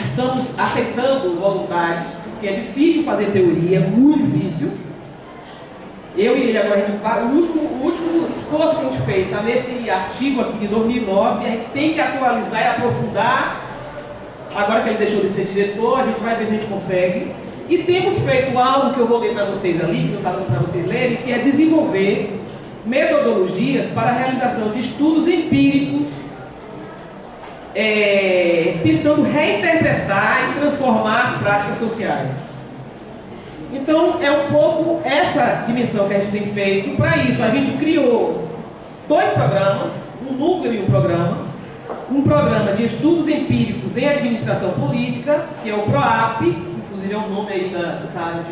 estamos aceitando voluntários, porque é difícil fazer teoria, muito difícil. Eu e ele agora, a gente vai, o último esforço que a gente fez está nesse artigo aqui de 2009, e a gente tem que atualizar e aprofundar. Agora que ele deixou de ser diretor, a gente vai ver se a gente consegue. E temos feito algo que eu vou ler para vocês ali, que não está dando para vocês lerem, que é desenvolver metodologias para a realização de estudos empíricos, tentando reinterpretar e transformar as práticas sociais. Então, é um pouco essa dimensão que a gente tem feito. Para isso, a gente criou 2 programas, um núcleo e um programa de estudos empíricos em administração política, que é o PROAP, inclusive é o nome aí dessa área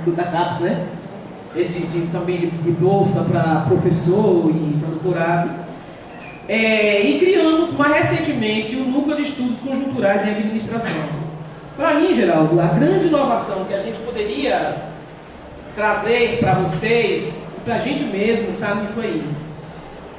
da CAPES, né? Também de bolsa para professor e para doutorado. E criamos mais recentemente o Núcleo de Estudos Conjunturais em Administração. Para mim, Geraldo, a grande inovação que a gente poderia trazer para vocês, para a gente mesmo, está nisso aí.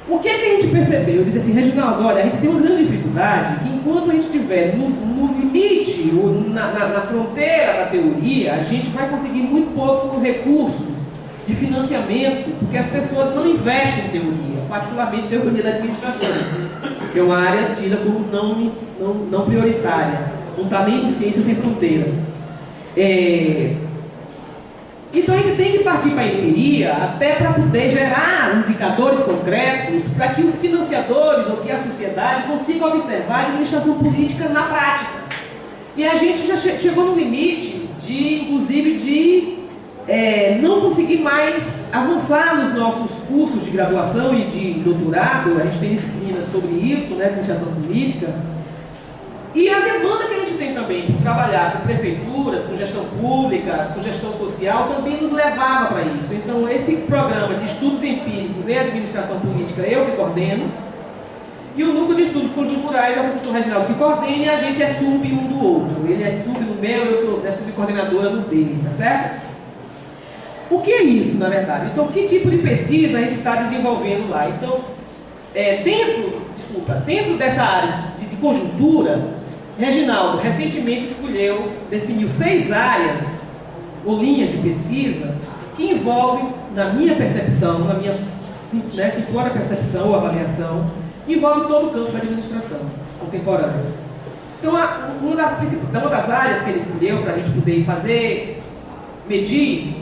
O que é que a gente percebeu? Eu disse assim, Reginaldo, olha, a gente tem uma grande dificuldade que enquanto a gente estiver no limite, ou na fronteira da teoria, a gente vai conseguir muito pouco recurso de financiamento, porque as pessoas não investem em teoria, particularmente teoria da administração, que é uma área tida como não prioritária, não está nem no Ciência Sem Fronteira. Então a gente tem que partir para a empiria até para poder gerar indicadores concretos para que os financiadores ou que a sociedade consiga observar a administração política na prática. E a gente já chegou no limite inclusive de não conseguir mais avançar nos nossos cursos de graduação e de doutorado. A gente tem disciplinas sobre isso, né, administração política. E a demanda que a gente tem também por trabalhar com prefeituras, com gestão pública, com gestão social, também nos levava para isso. Então, esse programa de estudos empíricos em administração política, eu que coordeno, e o núcleo de estudos conjunturais é o professor Reginaldo que coordena, e a gente é sub um do outro. Ele é sub no meu, eu sou subcoordenadora do dele, tá certo? O que é isso, na verdade? Então, que tipo de pesquisa a gente está desenvolvendo lá? Então, dentro dessa área de conjuntura, Reginaldo recentemente definiu 6 áreas ou linhas de pesquisa que envolvem, na minha percepção, na minha simplória percepção ou avaliação, envolve todo o campo da administração contemporânea. Então, uma das áreas que ele escolheu para a gente poder medir,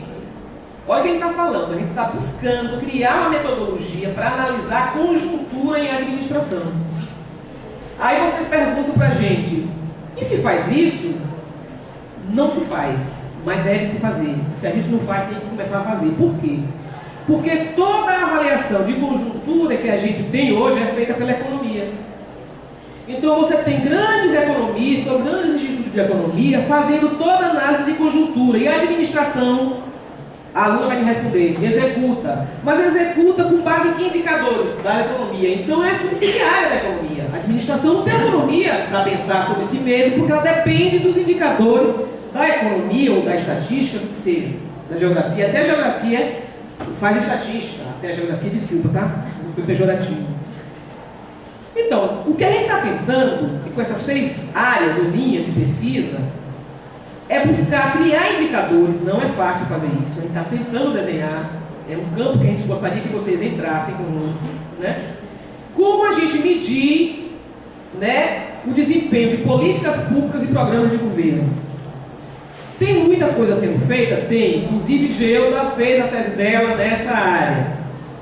olha o que ele está falando, a gente está buscando criar uma metodologia para analisar a conjuntura em administração. Aí vocês perguntam para a gente, e se faz isso? Não se faz, mas deve se fazer. Se a gente não faz, tem que começar a fazer. Por quê? Porque toda a avaliação de conjuntura que a gente tem hoje é feita pela economia. Então você tem grandes economistas ou grandes institutos de economia fazendo toda a análise de conjuntura. E a administração, a aluna vai me responder, executa. Mas executa com base em que indicadores da economia? Então é subsidiária da economia. A administração não tem autonomia para pensar sobre si mesma, porque ela depende dos indicadores da economia ou da estatística, do que seja. Da geografia, até a geografia faz estatística. Até a geografia, desculpa, tá? Não foi pejorativo. Então, o que a gente está tentando, com essas 6 áreas ou linhas de pesquisa, é buscar criar indicadores. Não é fácil fazer isso, a gente está tentando desenhar, é um campo que a gente gostaria que vocês entrassem conosco, né? Como a gente medir, né, o desempenho de políticas públicas e programas de governo. Tem muita coisa sendo feita? Tem, inclusive Geuda fez a tese dela nessa área,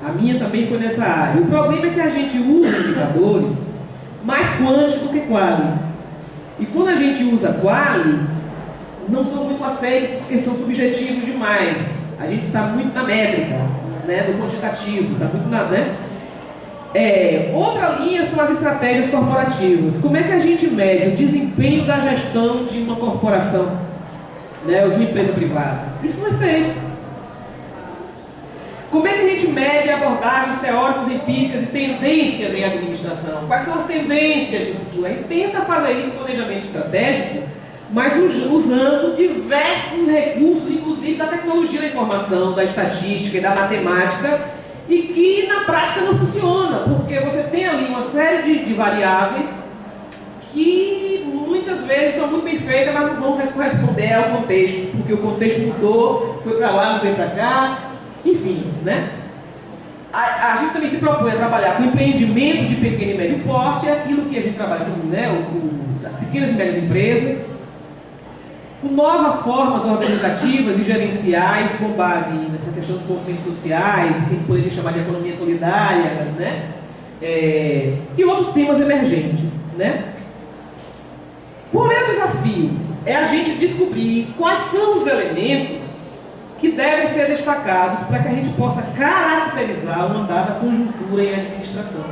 a minha também foi nessa área. O problema é que a gente usa indicadores mais quântico do que quali, e quando a gente usa quali, não são muito aceitos porque são subjetivos demais. A gente está muito na métrica, né, do quantitativo, está muito na, né? Outra linha são as estratégias corporativas. Como é que a gente mede o desempenho da gestão de uma corporação, né, ou de uma empresa privada? Isso não é feito. Como é que a gente mede abordagens teóricas, empíricas e tendências em administração? Quais são as tendências do futuro? A gente tenta fazer isso em planejamento estratégico, mas usando diversos recursos, inclusive da tecnologia da informação, da estatística e da matemática, e que na prática não funciona, porque você tem ali uma série de variáveis que muitas vezes feita, mas não vão corresponder ao contexto, porque o contexto mudou, foi para lá, não foi para cá, enfim, né? A gente também se propõe a trabalhar com empreendimentos de pequeno e médio porte, aquilo que a gente trabalha com, né, as pequenas e médias empresas, com novas formas organizativas e gerenciais com base nessa questão dos movimentos sociais, o que a gente poderia chamar de economia solidária, né? E outros temas emergentes, né? Qual é o desafio? É a gente descobrir quais são os elementos que devem ser destacados para que a gente possa caracterizar uma dada conjuntura em administração.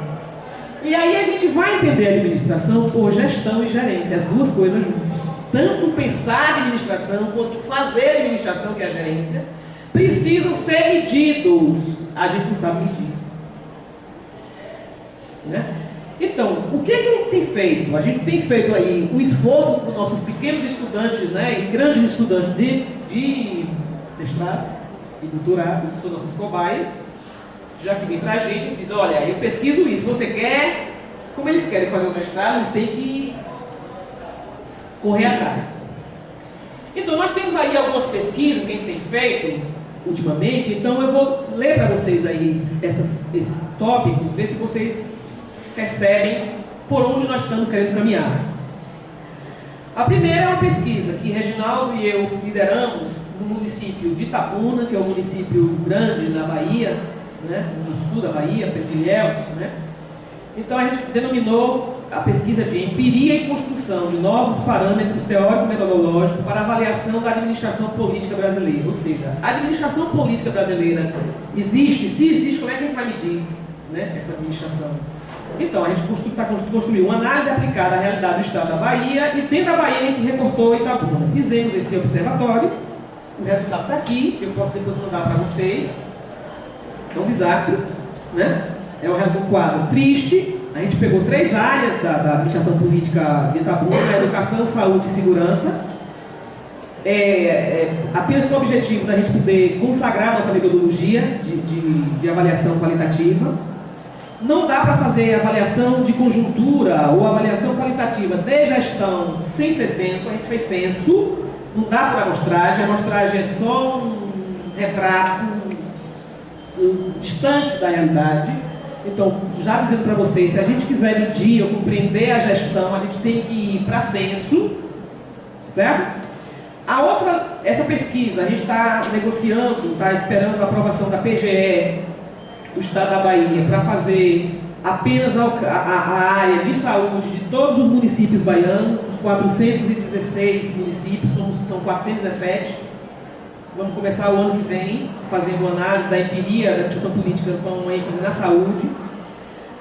E aí a gente vai entender a administração por gestão e gerência, as duas coisas juntas. Tanto pensar a administração quanto fazer a administração, que é a gerência, precisam ser medidos. A gente não sabe medir. Né? Então, o que a gente tem feito? A gente tem feito aí o esforço dos nossos pequenos estudantes, né, e grandes estudantes de mestrado e doutorado, que são nossas cobaias, já que vem para a gente e diz, olha, eu pesquiso isso, você quer, como eles querem fazer o mestrado, eles têm que correr atrás. Então, nós temos aí algumas pesquisas que a gente tem feito ultimamente, então eu vou ler para vocês aí esses tópicos, ver se vocês percebem por onde nós estamos querendo caminhar. A primeira é uma pesquisa que Reginaldo e eu lideramos no município de Itabuna, que é um município grande da Bahia, né, no sul da Bahia, perto de Ilhéus, né? Então a gente denominou a pesquisa de empiria e construção de novos parâmetros teórico-metodológicos para avaliação da administração política brasileira. Ou seja, a administração política brasileira existe? Se existe, como é que a gente vai medir, né, essa administração? Então, a gente construiu uma análise aplicada à realidade do estado da Bahia, e dentro da Bahia a gente recortou Itabuna. Fizemos esse observatório, o resultado está aqui, eu posso depois mandar para vocês. É um desastre, né? É um quadro triste. A gente pegou 3 áreas da administração política de Itabuna: educação, saúde e segurança. Apenas com o objetivo da gente poder consagrar nossa metodologia de avaliação qualitativa. Não dá para fazer avaliação de conjuntura ou avaliação qualitativa de gestão sem ser censo. A gente fez censo, não dá para amostragem. A amostragem é só um retrato distante da realidade. Então, já dizendo para vocês, se a gente quiser medir ou compreender a gestão, a gente tem que ir para censo, certo? Essa pesquisa, a gente está negociando, está esperando a aprovação da PGE do estado da Bahia para fazer apenas a área de saúde de todos os municípios baianos, os 416 municípios, são 417. Vamos começar o ano que vem fazendo análise da empiria da administração política com ênfase na saúde.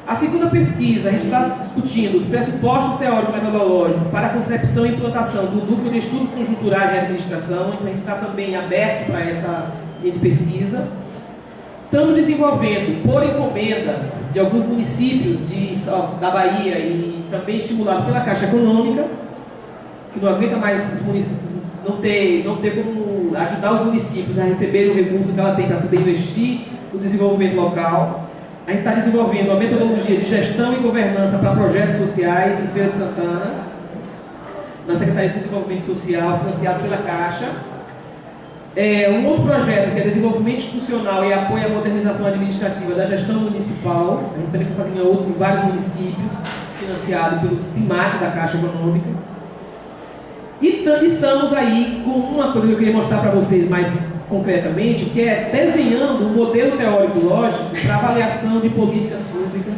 A segunda pesquisa, a gente está discutindo os pressupostos teórico-metodológicos para a concepção e implantação do núcleo de estudos conjunturais em administração. Então a gente está também aberto para essa linha de pesquisa. Estamos desenvolvendo, por encomenda de alguns municípios da Bahia e também estimulado pela Caixa Econômica, que não aguenta mais os municípios, não ter como ajudar os municípios a receberem o recurso que ela tem para poder investir no desenvolvimento local. A gente está desenvolvendo uma metodologia de gestão e governança para projetos sociais em Feira de Santana, na Secretaria de Desenvolvimento Social, financiado pela Caixa. Um outro projeto que é desenvolvimento institucional e apoio à modernização administrativa da gestão municipal. A gente também está fazendo em vários municípios, financiado pelo PIMAT da Caixa Econômica. E estamos aí com uma coisa que eu queria mostrar para vocês mais concretamente, que é desenhando um modelo teórico-lógico para avaliação de políticas públicas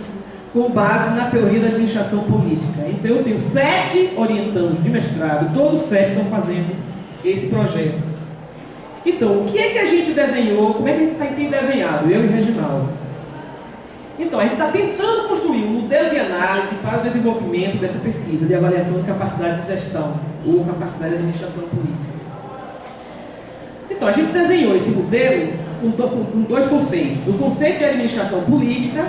com base na teoria da administração política. Então eu tenho 7 orientandos de mestrado, todos 7 estão fazendo esse projeto. Então, o que é que a gente desenhou? Como é que a gente tem desenhado? Eu e Reginaldo. Então, a gente está tentando construir um modelo de análise para o desenvolvimento dessa pesquisa de avaliação de capacidade de gestão ou capacidade de administração política. Então, a gente desenhou esse modelo com 2 conceitos: o conceito de administração política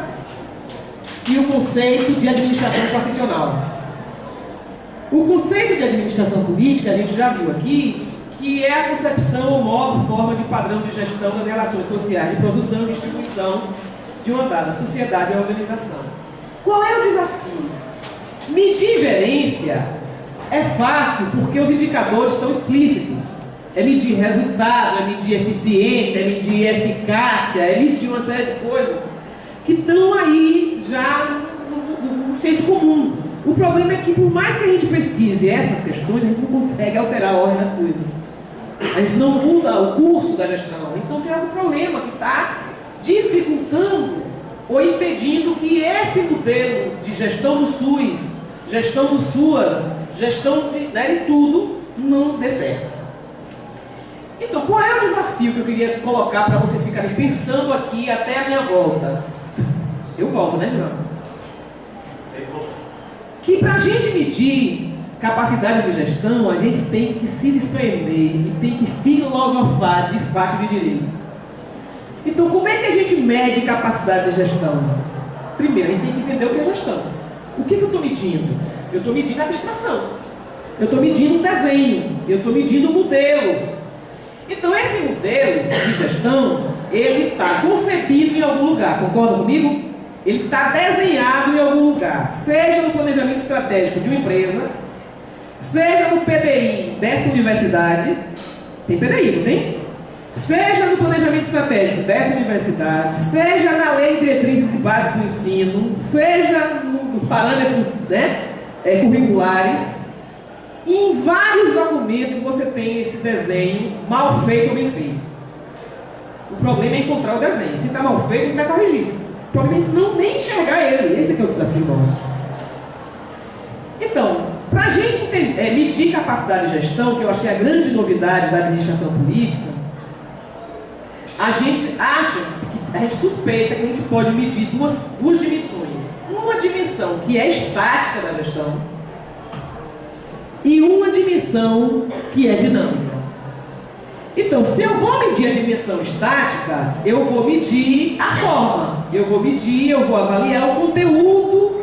e o conceito de administração profissional. O conceito de administração política, a gente já viu aqui, que é a concepção ou modo, forma de padrão de gestão das relações sociais de produção e distribuição de uma dada sociedade ou organização. Qual é o desafio? Medir gerência é fácil porque os indicadores estão explícitos. É medir resultado, é medir eficiência, é medir eficácia, é medir uma série de coisas que estão aí já no senso comum. O problema é que, por mais que a gente pesquise essas questões, a gente não consegue alterar a ordem das coisas. A gente não muda o curso da gestão. Então tem algum problema que está dificultando ou impedindo que esse modelo de gestão do SUS, gestão do SUAS, gestão de tudo, não dê certo. Então, qual é o desafio que eu queria colocar para vocês ficarem pensando aqui até a minha volta? Eu volto, né, João? Que para a gente medir capacidade de gestão, a gente tem que se desprender e tem que filosofar de fato de direito. Então, como é que a gente mede capacidade de gestão? Primeiro, a gente tem que entender o que é gestão. O que eu estou medindo? Eu estou medindo a abstração. Eu estou medindo um desenho. Eu estou medindo um modelo. Então, esse modelo de gestão, ele está concebido em algum lugar. Concorda comigo? Ele está desenhado em algum lugar. Seja no planejamento estratégico de uma empresa, seja no PDI dessa universidade. Tem PDI, não tem? Seja no planejamento estratégico dessa universidade, seja na lei de diretrizes e bases do ensino, seja nos parâmetros, né, curriculares. Em vários documentos você tem esse desenho mal feito ou bem feito. O problema é encontrar o desenho. Se está mal feito, a gente vai corrigir isso. O problema é não nem enxergar ele. Esse é que é o desafio nosso. Então, para a gente medir capacidade de gestão, que eu acho que é a grande novidade da administração política, a gente acha, a gente suspeita que a gente pode medir duas dimensões. Uma dimensão que é estática da gestão e uma dimensão que é dinâmica. Então, se eu vou medir a dimensão estática, eu vou medir a forma, eu vou avaliar o conteúdo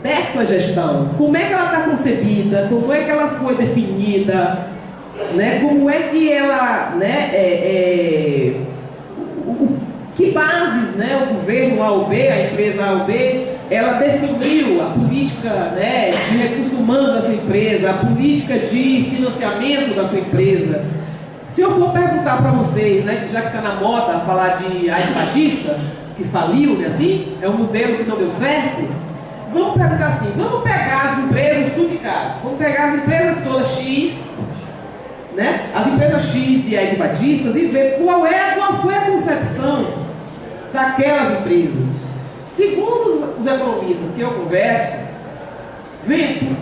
dessa gestão. Como é que ela está concebida, como é que ela foi definida, né? Como é que ela, né, que bases, né, o governo A ou B, a empresa A ou B, ela definiu a política, né, de recurso humano da sua empresa, a política de financiamento da sua empresa. Se eu for perguntar para vocês, né, já que está na moda falar de Aires Batista, que faliu, né, assim, é um modelo que não deu certo, vamos perguntar assim, vamos pegar as empresas, tudo de casa, vamos pegar as empresas todas X, né, as empresas X de Aires Batista e ver qual foi a concepção daquelas empresas. Segundo os economistas que eu converso, vento,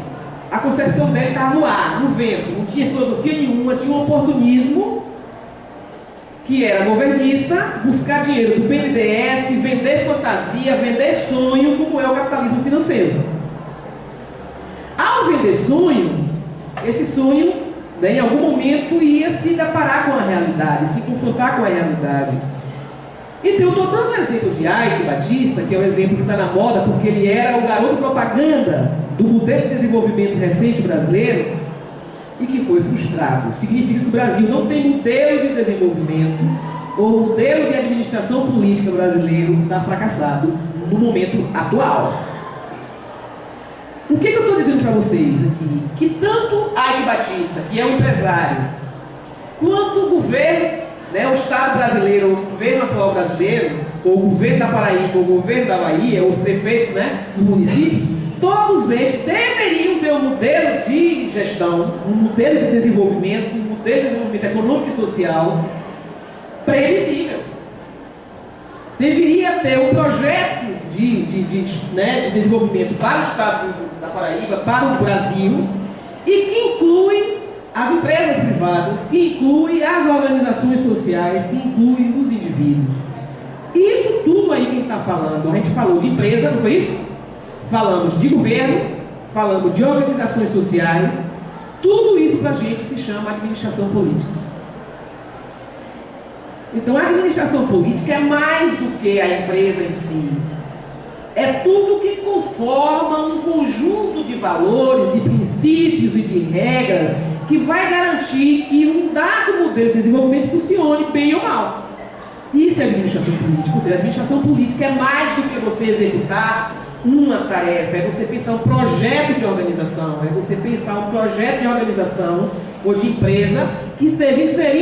a concepção dele estava no ar, no vento, não tinha filosofia nenhuma, tinha um oportunismo, que era governista, buscar dinheiro do BNDES, vender fantasia, vender sonho, como é o capitalismo financeiro. Ao vender sonho, esse sonho, né, em algum momento ia se deparar com a realidade, se confrontar com a realidade. Então, eu estou dando o exemplo de Aires Batista, que é um exemplo que está na moda, porque ele era o garoto propaganda do modelo de desenvolvimento recente brasileiro e que foi frustrado. Significa que o Brasil não tem modelo de desenvolvimento ou modelo de administração política brasileiro, está fracassado no momento atual. O que eu estou dizendo para vocês aqui? Que tanto Aires Batista, que é um empresário, quanto o governo, né, o Estado brasileiro, o governo atual brasileiro, ou o governo da Paraíba, ou o governo da Bahia, os prefeitos, né, dos municípios, todos estes deveriam ter um modelo de gestão, um modelo de desenvolvimento, um modelo de desenvolvimento econômico e social previsível. Deveria ter um projeto de desenvolvimento para o Estado da Paraíba, para o Brasil, e que inclui as empresas privadas, que inclui as organizações sociais, que inclui os indivíduos. Isso tudo aí que a gente está falando, a gente falou de empresa, não foi isso? Falamos de governo, falamos de organizações sociais, tudo isso para a gente se chama administração política. Então a administração política é mais do que a empresa em si. É tudo que conforma um conjunto de valores, de princípios e de regras que vai garantir que um dado modelo de desenvolvimento funcione bem ou mal. Isso é administração política. Ou seja, a administração política é mais do que você executar uma tarefa, é você pensar um projeto de organização, é você pensar um projeto de organização ou de empresa que esteja inserido